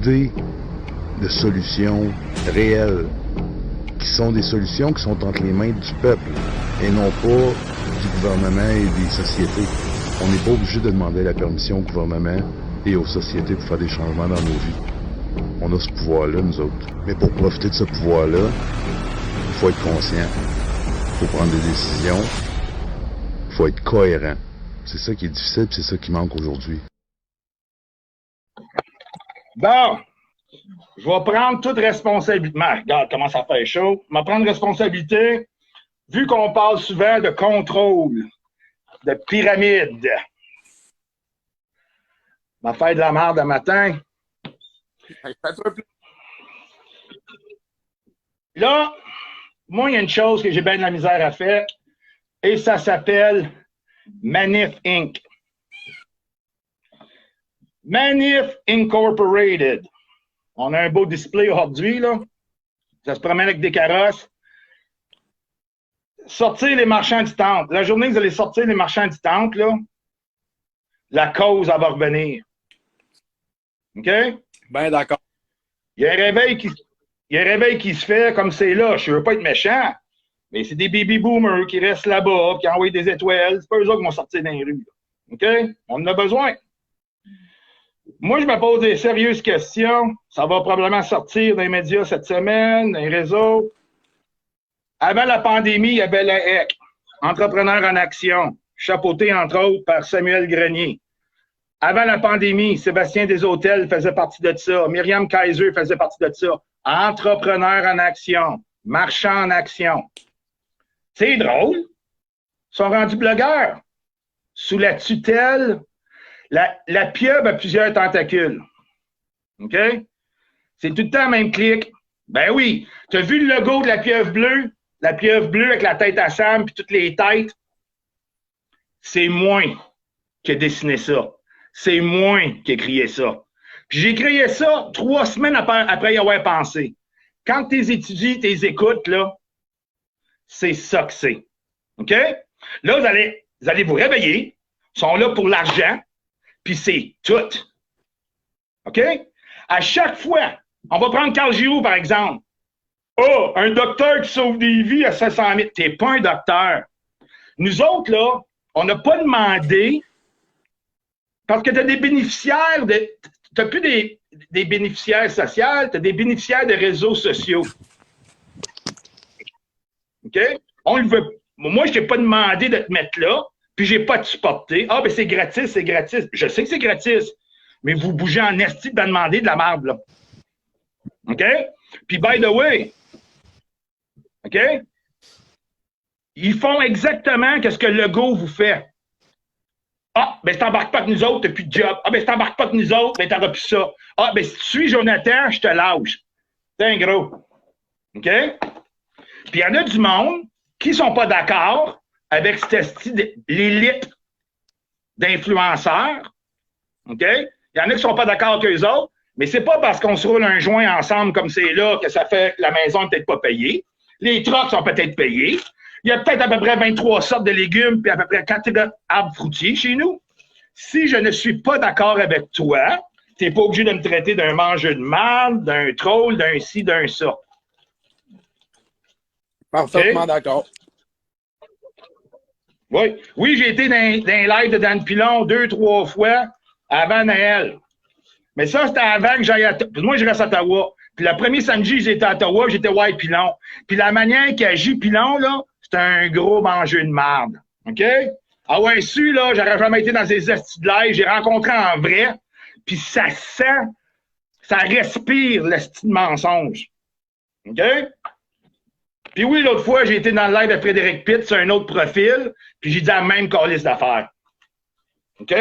idées de solutions réelles, qui sont des solutions qui sont entre les mains du peuple et non pas du gouvernement et des sociétés. On n'est pas obligé de demander la permission au gouvernement et aux sociétés pour faire des changements dans nos vies. On a ce pouvoir-là, nous autres. Mais pour profiter de ce pouvoir-là, il faut être conscient, il faut prendre des décisions, il faut être cohérent. C'est ça qui est difficile, c'est ça qui manque aujourd'hui. Bon, je vais prendre toute responsabilité. Regarde comment ça fait chaud. Je vais prendre responsabilité, vu qu'on parle souvent de contrôle, de pyramide. Je vais faire de la merde le matin. Là, moi, il y a une chose que j'ai bien de la misère à faire, et ça s'appelle Manif Inc. Manif Incorporated. On a un beau display aujourd'hui, là. Ça se promène avec des carrosses. Sortir les marchands du temple. La journée que vous allez sortir les marchands du temple, là, la cause, elle va revenir. OK? Ben d'accord. Il y a un réveil qui se fait comme c'est là. Je ne veux pas être méchant, mais c'est des baby boomers qui restent là-bas, qui envoient des étoiles. C'est pas eux autres qui vont sortir dans les rues. Là. OK? On en a besoin. Moi, je me pose des sérieuses questions. Ça va probablement sortir dans les médias cette semaine, dans les réseaux. Avant la pandémie, il y avait la HEC, Entrepreneurs en action, chapeauté entre autres par Samuel Grenier. Avant la pandémie, Sébastien Desautels faisait partie de ça. Myriam Kaiser faisait partie de ça. Entrepreneurs en action, marchands en action. C'est drôle. Ils sont rendus blogueurs. Sous la tutelle, la pieuvre a plusieurs tentacules. OK? C'est tout le temps le même clic. Ben oui. Tu as vu le logo de la pieuvre bleue? La pieuvre bleue avec la tête à Sam puis toutes les têtes? C'est moi qui ai dessiné ça. C'est moi qui ai créé ça. Puis j'ai créé ça 3 semaines après y avoir pensé. Quand tes étudies, tes écoutes, là, c'est ça que c'est. OK? Là, vous allez vous réveiller. Ils sont là pour l'argent. Puis c'est tout. OK? À chaque fois, on va prendre Carl Giroux, par exemple. Oh, un docteur qui sauve des vies à 700 000. T'es pas un docteur. Nous autres, là, on n'a pas demandé parce que tu as des bénéficiaires, tu n'as plus des bénéficiaires sociaux, tu as des bénéficiaires de réseaux sociaux. OK? On le veut. Moi, je t'ai pas demandé de te mettre là, puis j'ai pas te supporté. Ah, ben c'est gratis, c'est gratis. Je sais que c'est gratis, mais vous bougez en esti de demander de la merde, là. OK? Puis, by the way, OK? Ils font exactement ce que Legault vous fait. Ah, ben, si t'embarques pas avec nous autres, t'as plus de job. Ah, ben, si t'embarques pas avec nous autres, ben, t'auras plus ça. Ah, ben, si tu suis Jonathan, je te lâche. C'est un gros. OK? Puis, il y en a du monde qui sont pas d'accord avec l'élite d'influenceurs. OK? Il y en a qui sont pas d'accord avec eux autres, mais c'est pas parce qu'on se roule un joint ensemble comme c'est là que ça fait que la maison n'est peut-être pas payée. Les trucks sont peut-être payés. Il y a peut-être à peu près 23 sortes de légumes puis à peu près 4 arbres fruitiers chez nous. Si je ne suis pas d'accord avec toi, tu n'es pas obligé de me traiter d'un mangeur de marde, d'un troll, d'un ci, d'un ça. Parfaitement d'accord. Oui, oui, j'ai été dans les lives de Dan Pilon 2-3 fois avant Noël. Mais ça, c'était avant que j'aille à... Moi, je reste à Ottawa. Puis le premier samedi, j'étais à Ottawa, j'étais White Pilon. Puis la manière qu'il agit Pilon, là, c'est un gros mangeur de marde. OK? Ah ouais, su, là, j'aurais jamais été dans ces estis de live. J'ai rencontré en vrai. Puis ça sent, ça respire l'esti de mensonge. OK? Puis oui, l'autre fois, j'ai été dans le live de Frédéric Pitt sur un autre profil, puis j'ai dit la même calice d'affaires. OK?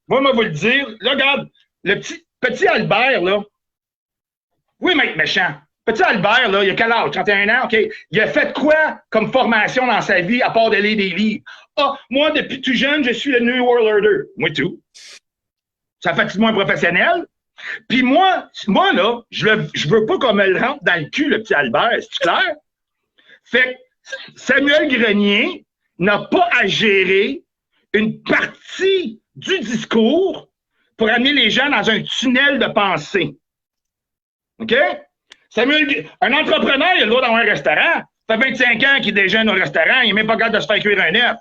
Moi, je vais vous le dire. Là, regarde, le petit Albert, là. Oui, mec méchant. Petit Albert, là, il a quel âge? 31 ans? OK. Il a fait quoi comme formation dans sa vie à part de lire des livres? Ah, moi, depuis tout jeune, je suis le New World Order. Moi, tout. Ça fait de moi un professionnel? Puis moi, là, je veux pas qu'on me le rentre dans le cul, le petit Albert. C'est clair? Fait que Samuel Grenier n'a pas à gérer une partie du discours pour amener les gens dans un tunnel de pensée. OK? Samuel, un entrepreneur, il a le droit d'avoir un restaurant. Ça fait 25 ans qu'il déjeune au restaurant, il n'est même pas capable de se faire cuire un œuf.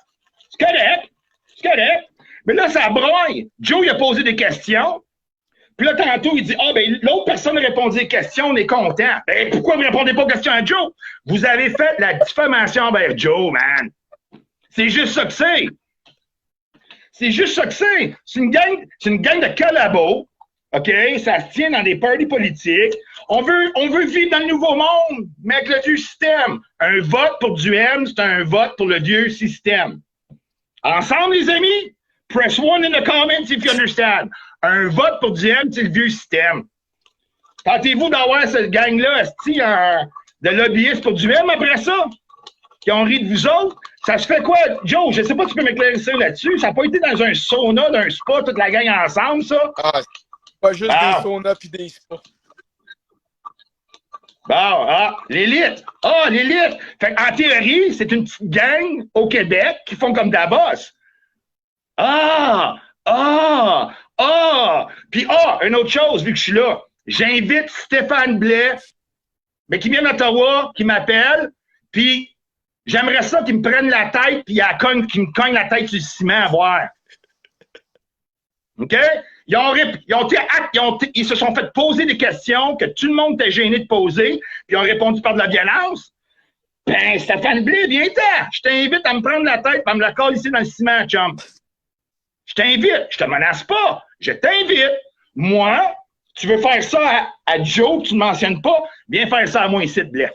C'est correct. C'est correct. Mais là, ça broye. Joe, il a posé des questions. Puis là, tantôt, il dit, ben, l'autre personne a répondu aux questions, on est content. Ben, pourquoi vous ne répondez pas aux questions à Joe? Vous avez fait la diffamation envers Joe, man. C'est juste ça que c'est. C'est juste ça que c'est. C'est une gang de collabos. OK? Ça se tient dans des partis politiques. On veut vivre dans le nouveau monde, mais avec le vieux système. Un vote pour du M, c'est un vote pour le vieux système. Ensemble, les amis, press 1 in the comments if you understand. Un vote pour du M, c'est le vieux système. Tentez-vous d'avoir cette gang-là, de lobbyistes pour du M après ça? Qui ont ri de vous autres? Ça se fait quoi? Joe, je ne sais pas si tu peux m'éclaircir là-dessus. Ça n'a pas été dans un sauna, d'un spa, toute la gang ensemble, ça? Ah, c'est pas juste des saunas puis des spas. Bon, l'élite. L'élite. Fait en théorie, c'est une petite gang au Québec qui font comme Davos. Puis, une autre chose, vu que je suis là. J'invite Stéphane Blais, mais qui vient d'Ottawa, qui m'appelle, puis j'aimerais ça qu'il me prenne la tête, puis qu'il me cogne la tête sur le ciment à voir. OK? Ils se sont fait poser des questions que tout le monde était gêné de poser, puis ils ont répondu par de la violence. Ben, Stéphane Blais, viens-t'en! Je t'invite à me prendre la tête, à me la coller ici dans le ciment, chum. Je t'invite, je te menace pas, je t'invite. Moi, tu veux faire ça à Joe, que tu ne mentionnes pas, viens faire ça à moi ici, Blais.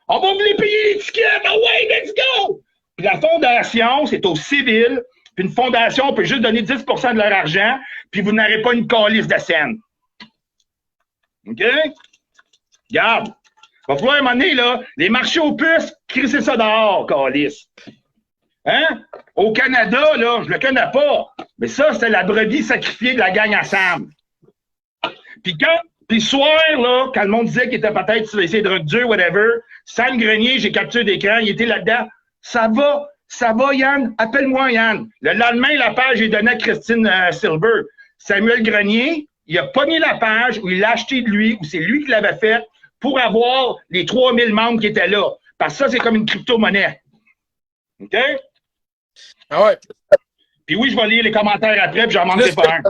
On va vous les payer l'étiquette, let's go! Puis la fondation, c'est au civil. Puis une fondation peut juste donner 10 de leur argent, puis vous n'aurez pas une calice de scène. OK? Regarde. Il va falloir à un moment donné, là, les marchés aux puces, crisser ça dehors, calice. Hein? Au Canada, là, je le connais pas. Mais ça, c'était la brebis sacrifiée de la gang ensemble. Puis le soir, là, quand le monde disait qu'il était peut-être sur les drogues dures, whatever, Sam Grenier, j'ai capturé d'écran, il était là-dedans. Ça va, Yann? Appelle-moi, Yann. Le lendemain, la page est donnée à Christine Silver. Samuel Grenier, il a pogné la page, ou il l'a acheté de lui, ou c'est lui qui l'avait fait, pour avoir les 3000 membres qui étaient là. Parce que ça, c'est comme une crypto-monnaie. OK? Ah ouais. Puis oui, je vais lire les commentaires après, puis j'en manquerai pas un.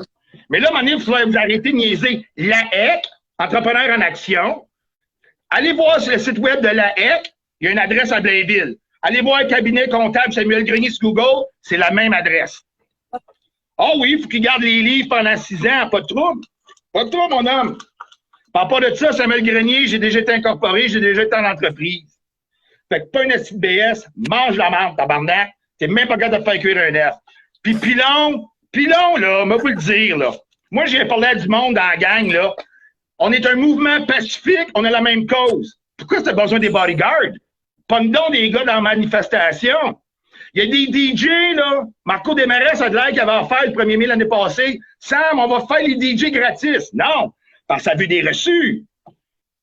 Mais là, à un moment donné, il faudrait vous arrêter de niaiser. l'AEC, Entrepreneur en Action. Allez voir sur le site web de l'AEC, il y a une adresse à Blainville. Allez voir le cabinet comptable Samuel Grenier sur Google, c'est la même adresse. Oui, il faut qu'il garde les livres pendant 6 ans, pas de trouble. Pas de trouble, mon homme. Par rapport de ça, Samuel Grenier, j'ai déjà été incorporé, j'ai déjà été en entreprise. Fait que pas une petite BS, mange la menthe, tabarnak. T'es même pas capable de faire cuire un œuf. Puis Pilon, là, moi vous le dire, là. Moi, j'ai parlé à du monde dans la gang, là. On est un mouvement pacifique, on a la même cause. Pourquoi t'as besoin des bodyguards? Pogne donc des gars dans la manifestation. Il y a des DJ, là. Marco Desmarais, ça a l'air qu'il avait offert le 1er mai l'année passée. Sam, on va faire les DJ gratis. Non, parce que ça veut des reçus.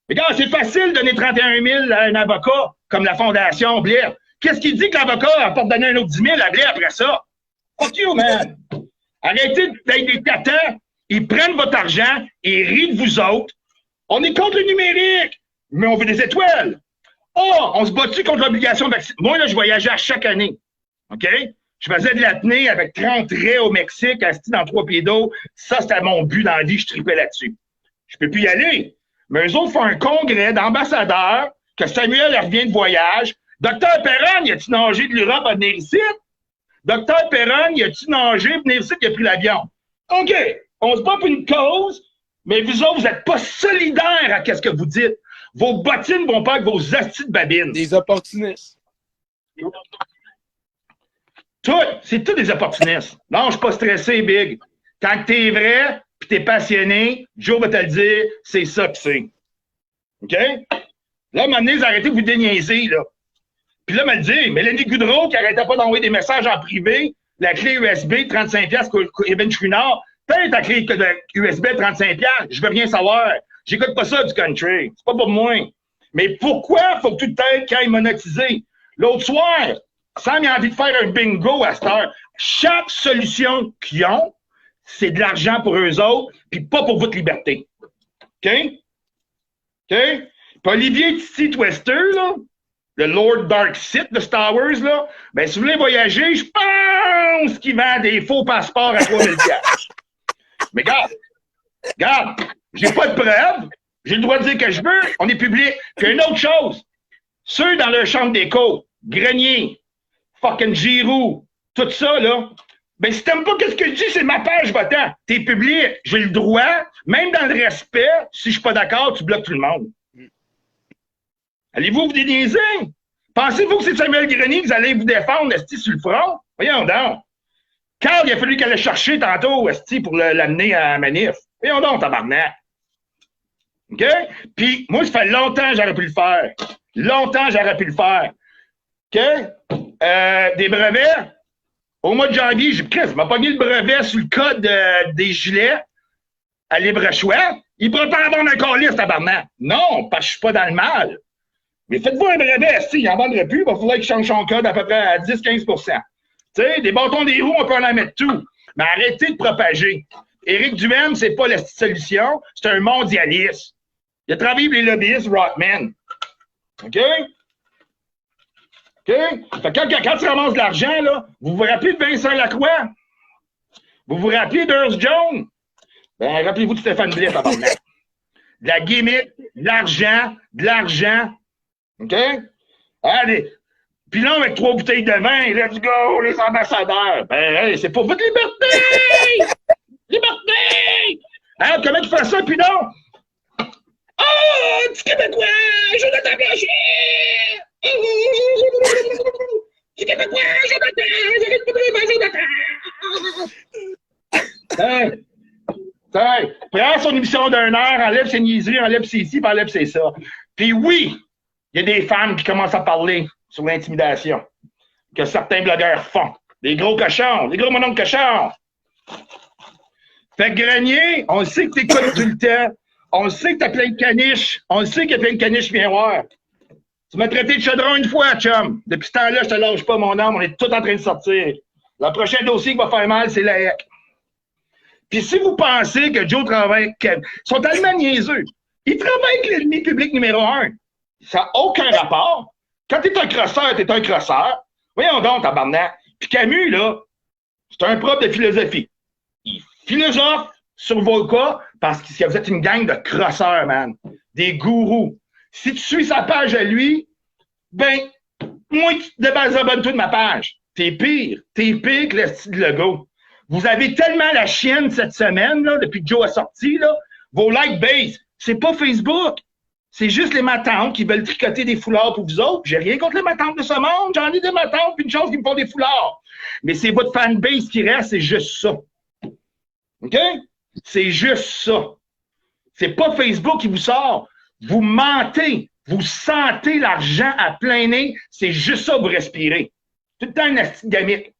Regarde, c'est facile de donner 31 000 à un avocat comme la Fondation Blair. Qu'est-ce qu'il dit que l'avocat va pas donner un autre 10 000 à Blair après ça? Fuck you, man! Arrêtez d'être des tatans. Ils prennent votre argent et rient de vous autres. On est contre le numérique, mais on veut des étoiles. On se bat-tu contre l'obligation de vacciner? Moi, là, je voyageais à chaque année. OK? Je faisais de l'apnée avec 30 raies au Mexique, assis dans 3 pieds d'eau. Ça, c'était mon but dans la vie. Je tripais là-dessus. Je peux plus y aller. Mais eux autres font un congrès d'ambassadeurs que Samuel revient de voyage. Docteur Perron, y a-tu nagé de l'Europe à venir ici? Docteur Perron, y a-tu nagé pour venir ici qui a pris l'avion? OK. On se bat pour une cause, mais vous autres, vous n'êtes pas solidaires à ce que vous dites. Vos bottines vont pas avec vos astis de babines. Des opportunistes. C'est tout des opportunistes. Non, je suis pas stressé, Big. Quand t'es vrai, puis t'es passionné, Joe va te le dire, c'est ça que c'est. OK? Là, à un moment donné, vous arrêtez de vous déniaiser, là. Puis là, me le dire, Mélanie Goudreau, qui arrêtait pas d'envoyer des messages en privé, la clé USB, 35$ pour Eben Chouinard, peut-être la clé USB, 35$, je veux rien savoir. J'écoute pas ça du country. C'est pas pour moi. Mais pourquoi faut que tout le temps qu'il aille monétiser? L'autre soir, Sam a envie de faire un bingo à cette heure. Chaque solution qu'ils ont, c'est de l'argent pour eux autres, puis pas pour votre liberté. OK? OK? Puis Olivier Titi Twister, là, le Lord Dark Sith de Star Wars, là, ben, si vous voulez voyager, je pense qu'il vend des faux passeports à 3000 $. Mais regarde, j'ai pas de preuves, j'ai le droit de dire que je veux, on est public. Puis une autre chose, ceux dans leur chambre d'écho, Grenier, fucking Giroux, tout ça, là, ben si t'aimes pas ce que je dis, c'est ma page votant. T'es public, j'ai le droit, même dans le respect, si je suis pas d'accord, tu bloques tout le monde. Allez-vous vous déniaiser? Pensez-vous que c'est Samuel Grenier que vous allez vous défendre, esti, sur le front? Voyons donc. Carl, il a fallu qu'elle le chercher tantôt, esti, pour l'amener à la manif. Voyons donc, tabarnak. OK? Puis, moi, ça fait longtemps que j'aurais pu le faire. Longtemps que j'aurais pu le faire. OK? Des brevets. Au mois de janvier, je m'a pogné le brevet sur le code des gilets à libre-choix. Il pourrait pas avoir un calice, tabarnak. Non, parce que je suis pas dans le mal. Mais faites-vous un brevet, il n'en vendrait plus, il va falloir qu'il change son code à peu près à 10-15 %. Tu sais, des bâtons des roues, on peut en mettre tout. Mais arrêtez de propager. Éric Duhaime, c'est pas la solution, c'est un mondialiste. Il a travaillé pour les lobbyistes Rockman. OK? OK? Fait que quand tu ramasses de l'argent, là, vous vous rappelez de Vincent Lacroix? Vous vous rappelez d'Earth Jones? Ben, rappelez-vous de Stéphane Blais, tabarnak. De la gimmick, de l'argent. OK? Allez. Puis là, avec 3 bouteilles de vin, let's go, les ambassadeurs. Ben, hey, c'est pour votre liberté! Liberté! Hein, comment tu fais ça, puis non? Oh, petit Québécois, Jonathan Blanchet! Petit Québécois, Jonathan! Hey, prends son émission d'1 heure, enlève ses niaiseries, enlève ses ci, puis enlève ses ça. Puis oui, il y a des femmes qui commencent à parler sur l'intimidation que certains blogueurs font. Des gros cochons, des gros mononcles cochons. Fait que Grenier, on sait que t'écoutes tout le temps. On sait que t'as plein de caniches. On sait qu'il y a plein de caniches viens voir. Tu m'as traité de chaudron une fois, chum. Depuis ce temps-là, je te lâche pas mon âme. On est tout en train de sortir. Le prochain dossier qui va faire mal, c'est la HEC. Puis si vous pensez que Joe travaille... Ils sont tellement niaiseux. Ils travaillent avec l'ennemi public numéro 1. Ça n'a aucun rapport. Quand t'es un crosseur, t'es un crosseur. Voyons donc, tabarnak. Puis Camus, là, c'est un prof de philosophie. Il philosophe sur vos cas parce que vous êtes une gang de crosseurs, man. Des gourous. Si tu suis sa page à lui, ben, moi, tu te désabonnes-toi de ma page. T'es pire. T'es pire que le style Legault. Vous avez tellement la chienne cette semaine, là, depuis que Joe a sorti, là, vos like base. C'est pas Facebook. C'est juste les matantes qui veulent tricoter des foulards pour vous autres. J'ai rien contre les matantes de ce monde. J'en ai des matantes, puis une chose qui me font des foulards. Mais c'est votre fanbase qui reste, c'est juste ça. OK? C'est juste ça. C'est pas Facebook qui vous sort. Vous mentez. Vous sentez l'argent à plein nez. C'est juste ça que vous respirez. Tout le temps une hostie de gamique.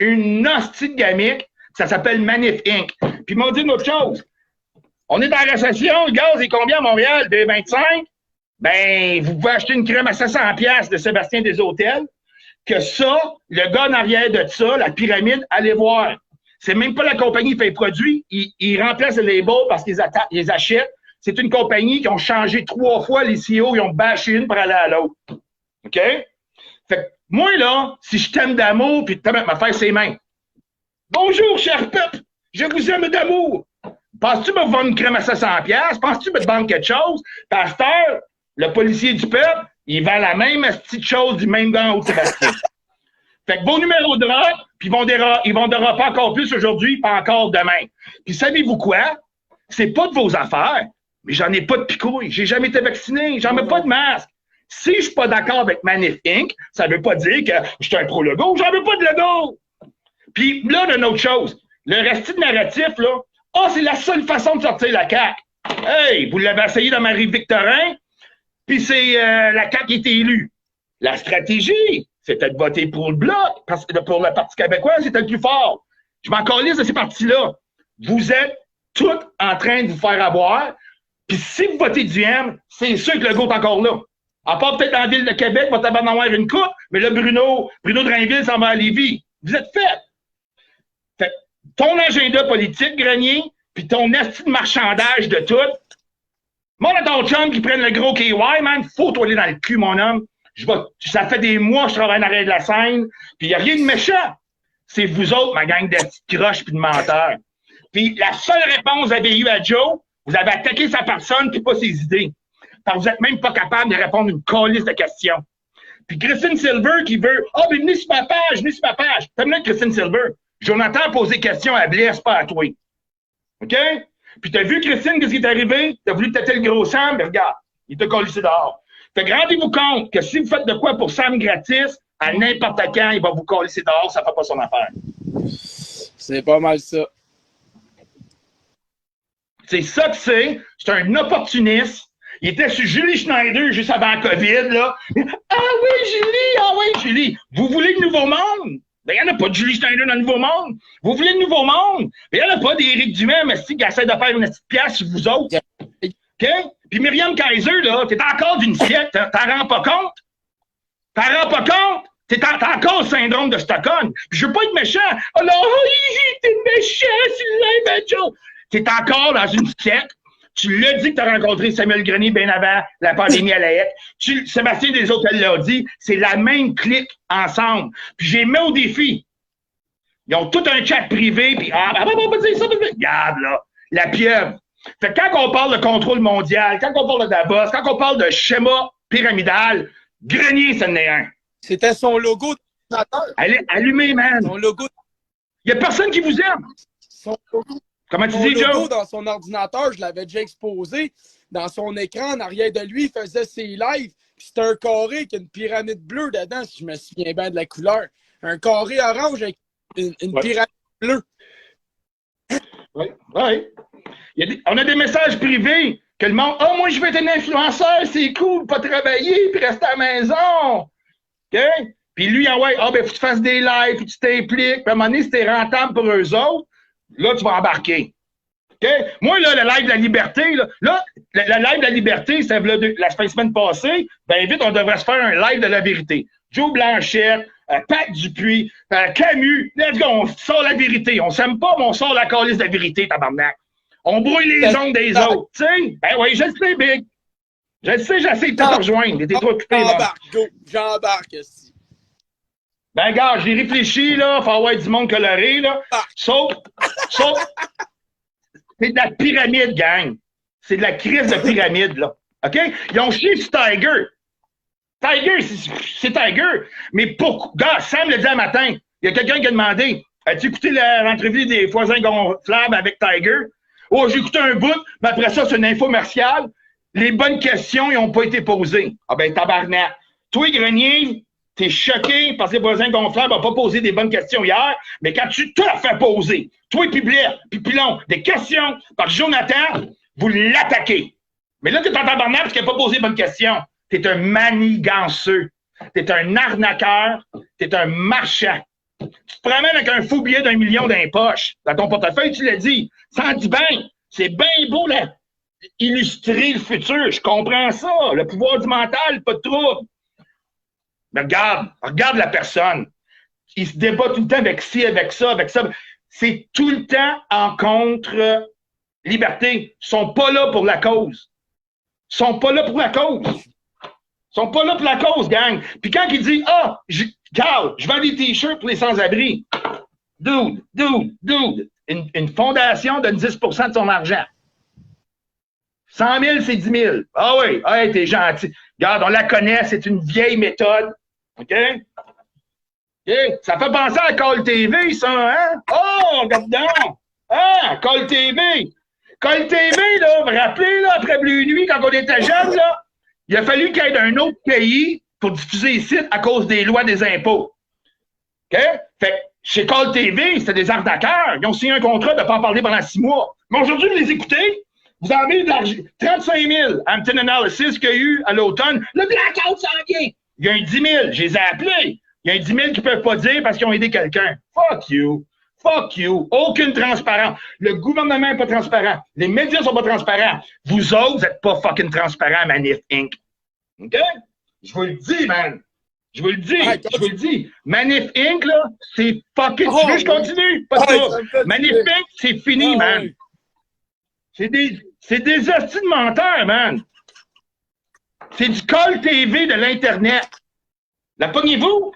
Une hostie de gamique, ça s'appelle Manif Inc. Puis ils m'ont dit une autre chose. On est dans la récession, le gaz est combien à Montréal? 2,25? Ben, vous pouvez acheter une crème à 700$ de Sébastien Desautels. Que ça, le gars en arrière de ça, la pyramide, allez voir. C'est même pas la compagnie qui fait les produits. Ils remplacent le label parce qu'ils les achètent. C'est une compagnie qui ont changé 3 fois les CEO, ils ont bâché une pour aller à l'autre. OK? Fait que moi, là, si je t'aime d'amour, puis tu ma faire ses mains. Bonjour, cher peuple, je vous aime d'amour. Penses-tu me vendre une crème à 700$? Penses-tu me vendre quelque chose? Pasteur, le policier du peuple, il vend la même petite chose du même gars au Sébastien. Fait que vos numéros de drop, puis ils vont déraper encore plus aujourd'hui, pas encore demain. Puis savez-vous quoi? C'est pas de vos affaires, mais j'en ai pas de picouille. J'ai jamais été vacciné, j'en mets pas de masque. Si je suis pas d'accord avec Manif Inc., ça veut pas dire que je suis un pro-Legault, j'en veux pas de Legault. Puis là, d'une autre chose, le reste de narratif, là, c'est la seule façon de sortir la CAQ. Hey, vous l'avez essayé dans Marie-Victorin, puis c'est la CAQ qui a été élue. La stratégie, c'était de voter pour le Bloc, parce que pour le Parti québécois, c'était le plus fort. Je m'en calisse de ces partis-là. Vous êtes tous en train de vous faire avoir, puis si vous votez du M, c'est sûr que le Legault est encore là. À part peut-être dans la ville de Québec, va en avoir une coupe, mais là, Bruno Drainville s'en va à Lévis. Vous êtes fait. Fait ton agenda politique, Grenier, puis ton asti de marchandage de tout, Moi, là, ton chum qui prenne le gros KY, man, faut-toi aller dans le cul, mon homme. Ça fait des mois que je travaille en arrière de la scène, puis il n'y a rien de méchant. C'est vous autres, ma gang de petites croches puis de menteurs. Puis la seule réponse que vous avez eue à Joe, vous avez attaqué sa personne puis pas ses idées. Parce que vous n'êtes même pas capable de répondre une calice de questions. Puis Christine Silver qui veut « Ah, oh, mais venez sur ma page, T'as minute, Christine Silver. Jonathan a posé question à Blaise, pas à toi. OK? Puis t'as vu, Christine, qu'est-ce qui est arrivé? T'as voulu tâter le gros Sam, mais regarde, il t'a collé dehors. Fait que rendez-vous compte que si vous faites de quoi pour Sam gratis, à n'importe quand, il va vous coller dehors, ça fait pas son affaire. C'est pas mal ça. C'est ça que c'est. C'est un opportuniste. Il était sur Julie Schneider juste avant la COVID, là. Ah oui, Julie. Vous voulez le nouveau monde? Ben, il n'y en a pas de Julie Schneider dans le nouveau monde. Vous voulez le nouveau monde? Ben, il n'y en a pas d'Éric Dumais, mais qui essaie de faire une petite pièce sur vous autres. OK? Puis Myriam Kaiser, là, t'es encore d'une siècle. T'en rends pas compte? T'en rends pas compte? T'as encore le syndrome de Stockholm. Puis je veux pas être méchant. Alors, t'es méchant, c'est Joe. T'es encore dans une secte. Tu l'as dit que t'as rencontré Samuel Grenier bien avant la pandémie à la Haye. Sébastien Desautels l'a dit. C'est la même clique ensemble. Puis j'ai mis au défi. Ils ont tout un chat privé. Puis, regarde, là, la pieuvre. Fait que quand on parle de contrôle mondial, quand on parle de Davos, quand on parle de schéma pyramidal, Grenier, c'en est un. C'était son logo d'ordinateur. Elle est allumée, man. Son logo. Il n'y a personne qui vous aime. Comment tu dis, Joe? Son logo dans son ordinateur, je l'avais déjà exposé. Dans son écran, en arrière de lui, il faisait ses lives. Puis c'était un carré avec une pyramide bleue dedans, si je me souviens bien de la couleur. Un carré orange avec une pyramide bleue. Oui. On a des messages privés que le monde, oh, moi, je veux être un influenceur, c'est cool, pas travailler, puis rester à la maison. OK? Puis lui, ben, faut que tu fasses des lives, puis tu t'impliques, puis à un moment donné, si t'es rentable pour eux autres, là, tu vas embarquer. OK? Moi, là, le live de la liberté, le live de la liberté, c'est la semaine passée, ben vite, on devrait se faire un live de la vérité. Joe Blanchette, Pat Dupuis, Camus, let's go, on sort la vérité. On s'aime pas, mais on sort la calice de la vérité, tabarnak. On brouille les ongles des autres, tu sais? Ben oui, je le sais, Big. Je le sais, j'essaie de te rejoindre. T'es trop occupé, là. J'embarque, aussi. Ben, gars, j'ai réfléchi, là. Faut avoir du monde coloré, là. Sauf, c'est de la pyramide, gang. C'est de la crise de pyramide, là. OK? Ils ont chié sur Tiger. Tiger, c'est Tiger. Mais pourquoi? Gars, Sam le dit un matin. Il y a quelqu'un qui a demandé, as-tu écouté l'entrevue des voisins gonflables avec Tiger? Oh, j'ai écouté un bout, mais après ça, c'est une infomerciale. Les bonnes questions, ils n'ont pas été posées. Ah ben, tabarnak. Toi, Grenier, t'es choqué parce que les voisins gonflables n'ont pas posé des bonnes questions hier, mais quand tu te la fais poser, toi et Blair, puis Pilon, des questions par Jonathan, vous l'attaquez. Mais là, t'es en tabarnak parce qu'il n'a pas posé de bonnes questions. T'es un maniganceux. T'es un arnaqueur. T'es un marchand. Tu te promènes avec un faux billet d'1 million dans les poches. Dans ton portefeuille, tu l'as dit. Ça en dit bien. C'est bien beau, là. Illustrer le futur. Je comprends ça. Le pouvoir du mental, pas de trouble. Mais regarde la personne. Il se débat tout le temps avec ci, avec ça, avec ça. C'est tout le temps en contre liberté. Ils sont pas là pour la cause. Ils sont pas là pour la cause. Ils sont pas là pour la cause, gang. Puis quand il dit, Carl, je vends des t-shirts pour les sans-abri. Dude. Une fondation donne 10 % de son argent. 100 000, c'est 10 000. Ah oui, hey, t'es gentil. Regarde, on la connaît, c'est une vieille méthode. OK? Ça fait penser à Call TV, ça, hein? Oh, regarde donc! Ah, Call TV! Call TV, là, vous vous rappelez, là, après Bleu Nuit, quand on était jeunes, là, il a fallu qu'il y ait un autre pays pour diffuser ici à cause des lois des impôts. OK? Fait que chez Call TV, c'était des arnaqueurs. Ils ont signé un contrat de ne pas en parler pendant 6 mois. Mais aujourd'hui, vous les écoutez, vous en avez de l'argent. 35 000, Hampton Analysis qu'il y a eu à l'automne. Le blackout s'en vient. Il y a un 10 000, je les ai appelés. Il y a un 10 000 qui ne peuvent pas dire parce qu'ils ont aidé quelqu'un. Fuck you. Fuck you. Aucune transparence. Le gouvernement n'est pas transparent. Les médias ne sont pas transparents. Vous autres, vous n'êtes pas fucking transparents, Manif Inc. OK? Je vous le dis, man. Je vous le dis. Je vous le dis. Manif Inc., là, c'est fucking... tu veux que je continue? Pas ça. Manif Inc., c'est fini, man. C'est des... C'est des hosties de menteurs, man. C'est du call TV de l'Internet. La pognez-vous?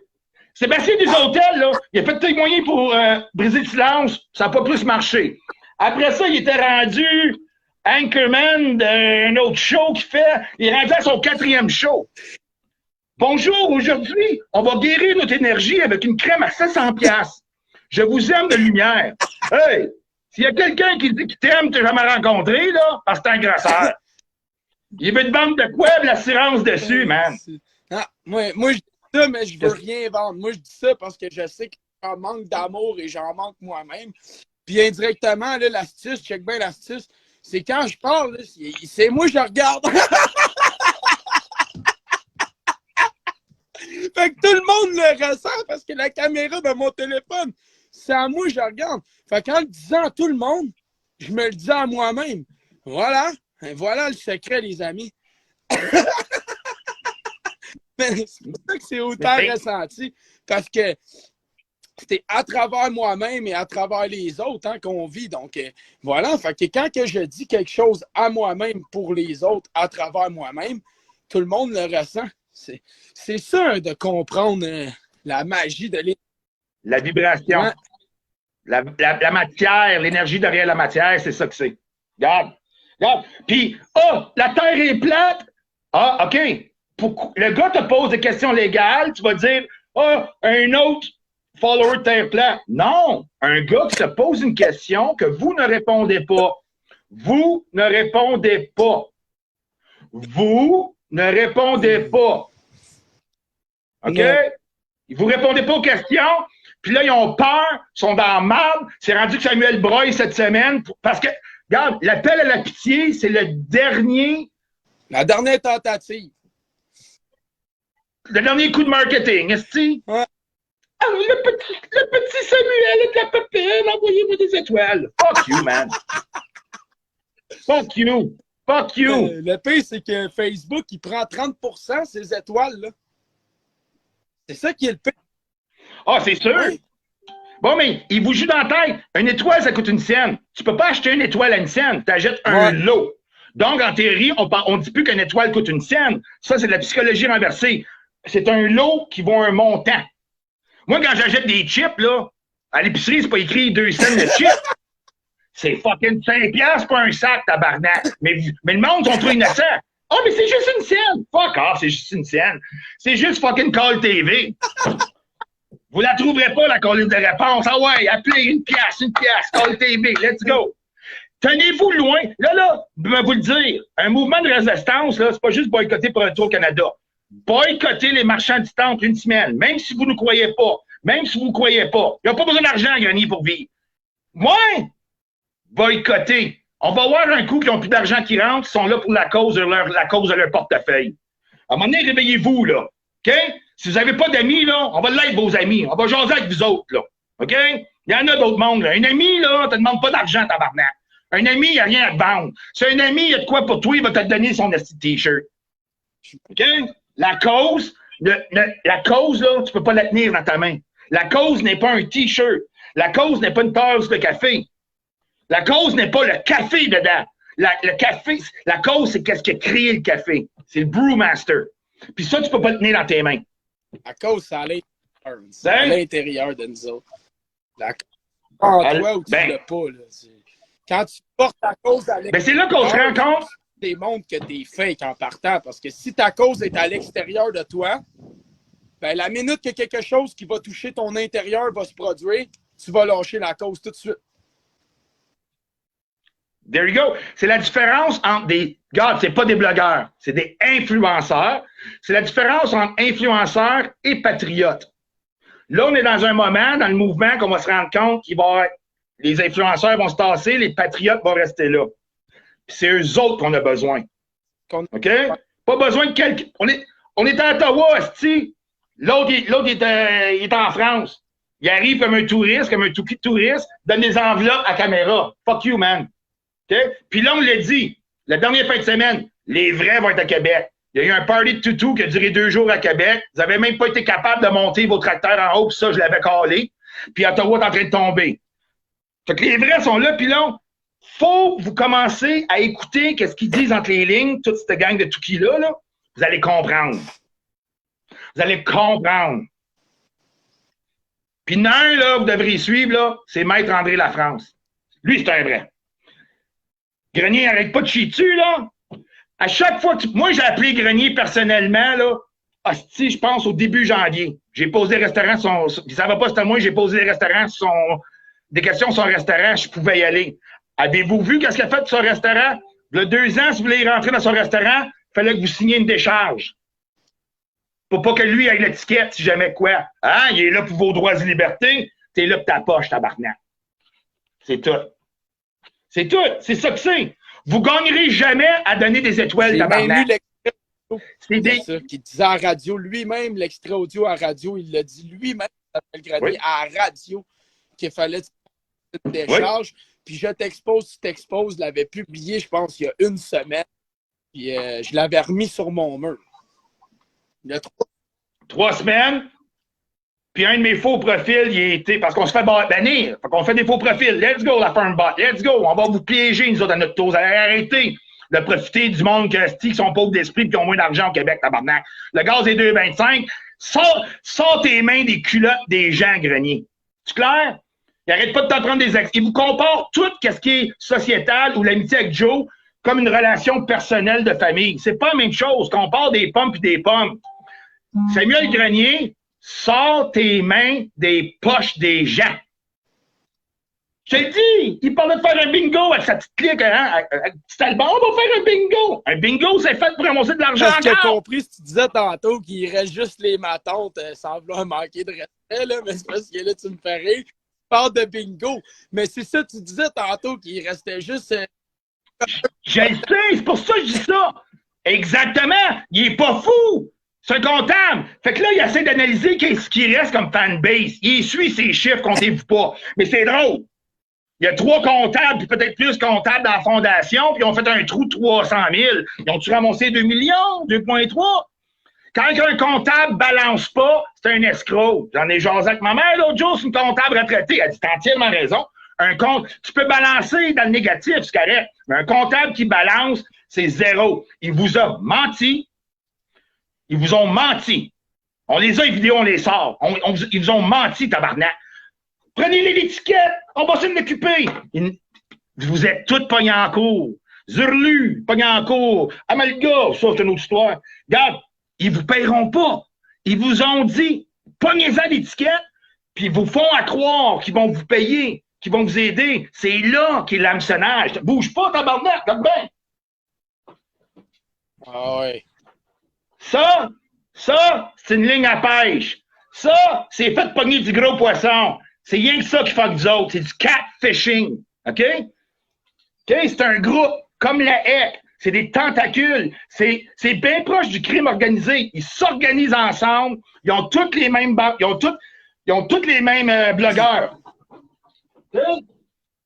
Sébastien Desautels, là, il a fait tous les moyens pour briser le silence. Ça n'a pas plus marché. Après ça, il était rendu anchorman d'un autre show qu'il fait. Il est rendu à son 4e show. Bonjour, aujourd'hui, on va guérir notre énergie avec une crème à 700$. Je vous aime de lumière. Hey, s'il y a quelqu'un qui dit qu'il t'aime, tu n'as jamais rencontré, là, parce que t'es un grasseur. Il veut te vendre de quoi, de l'assurance dessus, man. Ah, moi, je dis ça, mais je veux rien vendre. Moi, je dis ça parce que je sais que j'en manque d'amour et j'en manque moi-même. Puis indirectement, là, l'astuce, check bien l'astuce, c'est quand je parle, là, c'est moi je regarde. Fait que tout le monde le ressent parce que la caméra de mon téléphone, c'est à moi je regarde. Fait qu'en le disant à tout le monde, je me le dis à moi-même. Voilà. Voilà le secret, les amis. Mais c'est pour ça que c'est autant ressenti. Parce que c'est à travers moi-même et à travers les autres hein, qu'on vit. Donc, voilà. Fait que quand que je dis quelque chose à moi-même pour les autres, à travers moi-même, tout le monde le ressent. C'est ça de comprendre la magie de l'énergie. La vibration. Ouais. La matière, l'énergie derrière la matière, c'est ça que c'est. Regarde. Regarde. Puis, la Terre est plate. Ah, OK. Le gars te pose des questions légales, tu vas dire, un autre follower de Terre plate. Non. Un gars qui se pose une question que vous ne répondez pas. Vous ne répondez pas. Vous ne répondez pas. OK? Non. Vous ne répondez pas aux questions, puis là, ils ont peur, ils sont dans la marde. C'est rendu que Samuel broye cette semaine. Parce que, regarde, l'appel à la pitié, c'est le dernier. La dernière tentative. Le dernier coup de marketing, est-ce que ouais. Ah, le petit Samuel est de la papelle, envoyez-moi des étoiles. Fuck you, man. Fuck you. Fuck you! Le pire, c'est que Facebook, il prend 30% ces étoiles-là. C'est ça qui est le pire. Ah, c'est sûr! Oui. Bon, mais il vous joue dans la tête. Une étoile, ça coûte une scène. Tu peux pas acheter une étoile à une scène. Tu achètes un lot. Donc, en théorie, on ne dit plus qu'une étoile coûte une scène. Ça, c'est de la psychologie renversée. C'est un lot qui vaut un montant. Moi, quand j'achète des chips, là, à l'épicerie, c'est pas écrit 2 cents de chips. C'est fucking 5$ pour un sac, tabarnak. Mais le monde sont trop innocents. Oh, mais c'est juste une scène. Fuck off, c'est juste une scène. C'est juste fucking Call TV. Vous la trouverez pas, la colline de réponse. Ah ouais, appelez une pièce, Call TV, let's go. Tenez-vous loin. Là, je vais vous le dire, un mouvement de résistance, là, c'est pas juste boycotter pour un tour au Canada. Boycotter les marchands du temple une semaine, même si vous ne croyez pas. Même si vous ne croyez pas. Il n'y a pas besoin d'argent à gagner pour vivre. Ouais! Boycotter. On va voir un coup qui n'ont plus d'argent qui rentre, qui sont là pour la cause de leur portefeuille. À un moment donné, réveillez-vous, là. OK? Si vous n'avez pas d'amis, là, on va l'aider vos amis. On va jaser avec vous autres, là. OK? Il y en a d'autres mondes, là. Un ami, là, ne te demande pas d'argent, tabarnak. Un ami, il n'y a rien à te vendre. Si un ami, il y a de quoi pour toi, il va te donner son t-shirt. OK? La cause, là, tu peux pas la tenir dans ta main. La cause n'est pas un t-shirt. La cause n'est pas une tasse de café. La cause n'est pas le café dedans. La cause, c'est qu'est-ce qui a créé le café. C'est le brewmaster. Puis ça, tu peux pas le tenir dans tes mains. La cause, c'est à l'intérieur. C'est à l'intérieur de nous autres. La cause, toi ou tu l'as pas. Là. Quand tu portes ta cause à l'extérieur, c'est là qu'on se rend compte. Ça démontre que t'es fake en partant. Parce que si ta cause est à l'extérieur de toi, ben la minute que quelque chose qui va toucher ton intérieur va se produire, tu vas lâcher la cause tout de suite. There you go. C'est la différence entre des... Regarde, c'est pas des blogueurs, c'est des influenceurs. C'est la différence entre influenceurs et patriotes. Là, on est dans un moment, dans le mouvement, qu'on va se rendre compte qu'il va y avoir... Les influenceurs vont se tasser, les patriotes vont rester là. Puis c'est eux autres qu'on a besoin. OK? Pas besoin de quelqu'un... On est à Ottawa, esti. L'autre, il est en France. Il arrive comme un touriste, comme un tout-petit touriste, donne des enveloppes à caméra. Fuck you, man. Okay? Puis là, on l'a dit, la dernière fin de semaine, les vrais vont être à Québec. Il y a eu un party de toutou qui a duré 2 jours à Québec. Vous n'avez même pas été capable de monter vos tracteurs en haut, puis ça, je l'avais calé. Puis Ottawa est en train de tomber. Fait que les vrais sont là, puis là, faut que vous commencez à écouter qu'est-ce qu'ils disent entre les lignes, toute cette gang de Touki-là, là. Vous allez comprendre. Vous allez comprendre. Puis un, là, vous devriez suivre, là, c'est Maître André Lafrance. Lui, c'est un vrai. Grenier, arrête pas de chier dessus, là. À chaque fois que moi, j'ai appelé Grenier personnellement, là, hostie, je pense au début janvier. J'ai posé des restaurants, il savait pas c'était moi, j'ai posé des restaurants des questions sur son restaurant, je pouvais y aller. Avez-vous vu qu'est-ce qu'il a fait de son restaurant? Il y a 2 ans, si vous voulez rentrer dans son restaurant, il fallait que vous signiez une décharge. Pour pas que lui ait l'étiquette, si jamais quoi. Hein? Il est là pour vos droits et libertés. T'es là pour ta poche, tabarnak. C'est tout. C'est tout. C'est ça que c'est. Vous gagnerez jamais à donner des étoiles, tabarnak. C'est ça qui disait à radio, lui-même, l'extrait audio à radio, il l'a dit lui-même, Grenier, à la radio, qu'il fallait une décharge. Oui. Puis Je t'expose, tu t'exposes, l'avait publié, je pense, il y a 1 semaine. Puis je l'avais remis sur mon mur. Il y a 3 semaines. Puis un de mes faux profils, il a été, parce qu'on se fait bannir. Fait qu'on fait des faux profils. Let's go, la firm bot. Let's go. On va vous piéger, nous autres, à notre tour. Arrêtez de profiter du monde qui sont pauvres d'esprit et qui ont moins d'argent au Québec, tabarnak. Le gaz est 2,25. Sors tes mains des culottes des gens, Grenier. C'est clair? Il arrête pas de t'en prendre des axes. Il vous compare tout ce qui est sociétal ou l'amitié avec Joe comme une relation personnelle de famille. C'est pas la même chose. On parle des pommes et des pommes. Samuel Grenier, sors tes mains des poches des gens. Je te dis, il parlait de faire un bingo avec sa petite clique, hein, avec petit album. On va faire un bingo. Un bingo, c'est fait pour ramasser de l'argent. Parce que j'ai compris, si tu disais tantôt qu'il reste juste les matantes sans vouloir manquer de respect, là, mais c'est parce que là, tu me fais rire. Tu parles de bingo. Mais c'est ça, tu disais tantôt qu'il restait juste... Je le sais, c'est pour ça que je dis ça. Exactement. Il est pas fou. C'est un comptable. Fait que là, il essaie d'analyser ce qui reste comme fanbase. Il suit ses chiffres, comptez-vous pas. Mais c'est drôle. Il y a 3 comptables, puis peut-être plus comptables dans la fondation, puis ils ont fait un trou de 300 000. Ils ont-tu ramassé 2 millions, 2,3? Quand un comptable balance pas, c'est un escroc. J'en ai jasé avec ma mère l'autre jour, c'est une comptable retraitée. Elle dit, t'as entièrement raison. Tu peux balancer dans le négatif, c'est correct. Mais un comptable qui balance, c'est 0. Il vous a menti. Ils vous ont menti. On les a, les vidéos, on les sort. Ils vous ont menti, tabarnak. Prenez-les l'étiquette, on va s'en occuper. Vous êtes tous pognés en cours. Zurlu, pognés en cours. Amalga, ça, c'est une autre histoire. Regarde, ils vous paieront pas. Ils vous ont dit, pognez-en l'étiquette, puis ils vous font à croire qu'ils vont vous payer, qu'ils vont vous aider. C'est là qu'est l'hameçonnage. Bouge pas, tabarnak, regarde bien. Ah ouais. Ça, c'est une ligne à pêche. Ça, c'est fait de pogner du gros poisson. C'est rien que ça qui fait que vous autres. C'est du catfishing. OK? OK? C'est un groupe comme la HEC. C'est des tentacules. C'est bien proche du crime organisé. Ils s'organisent ensemble. Ils ont toutes les mêmes ils ont toutes les mêmes blogueurs. Okay?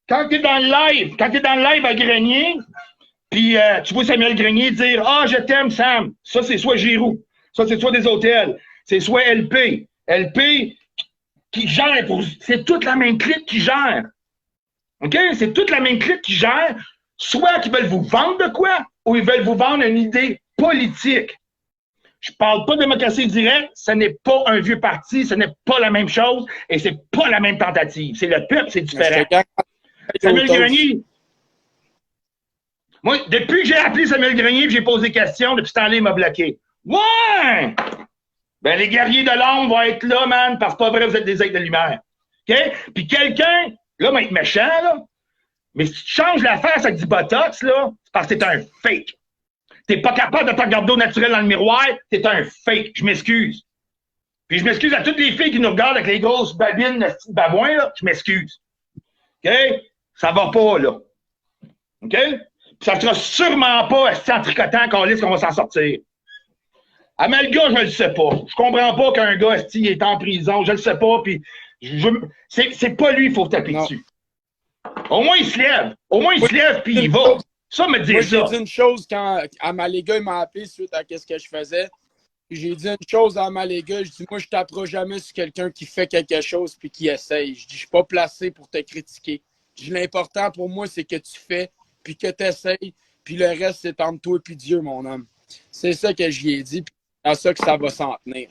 Quand tu es dans le live à Grenier, puis tu vois Samuel Grenier dire « Ah, je t'aime, Sam. » Ça, c'est soit Giroux. Ça, c'est soit des hôtels. C'est soit LP. LP qui gère. C'est toute la même clique qui gère. OK? C'est toute la même clique qui gère. Soit qu'ils veulent vous vendre de quoi, ou ils veulent vous vendre une idée politique. Je parle pas de démocratie directe. Ce n'est pas un vieux parti. Ce n'est pas la même chose. Et c'est pas la même tentative. C'est le peuple, c'est différent. Samuel Grenier... Moi, depuis que j'ai appelé Samuel Grenier et j'ai posé des questions, depuis ce temps-là, il m'a bloqué. Ouais! Ben, les guerriers de l'ombre vont être là, man, parce que pas vrai, vous êtes des êtres de lumière. OK? Puis quelqu'un, là, va être méchant, là, mais si tu changes la face avec du botox, là, c'est parce que t'es un fake. T'es pas capable de te regarder au naturel dans le miroir, t'es un fake. Je m'excuse. Puis je m'excuse à toutes les filles qui nous regardent avec les grosses babines, de petits babouins, là, je m'excuse. OK? Ça va pas, là. OK? Ça sera sûrement pas en tricotant qu'on va s'en sortir. Amalga, je le sais pas. Je comprends pas qu'un gars est en prison. Je le sais pas. Puis c'est pas lui qu'il faut taper dessus. Au moins, il se lève. Au moins, il se lève puis il va. Ça me dit ça. J'ai dit une chose quand Amalega m'a appelé suite à ce que je faisais. J'ai dit une chose à Amalega. Je dis, moi, je t'approche jamais sur quelqu'un qui fait quelque chose puis qui essaye. Je dis, je suis pas placé pour te critiquer. L'important pour moi, c'est que tu fais, puis que tu essayes, puis le reste, c'est entre toi et Dieu, mon homme. C'est ça que j'y ai dit, puis c'est à ça que ça va s'en tenir.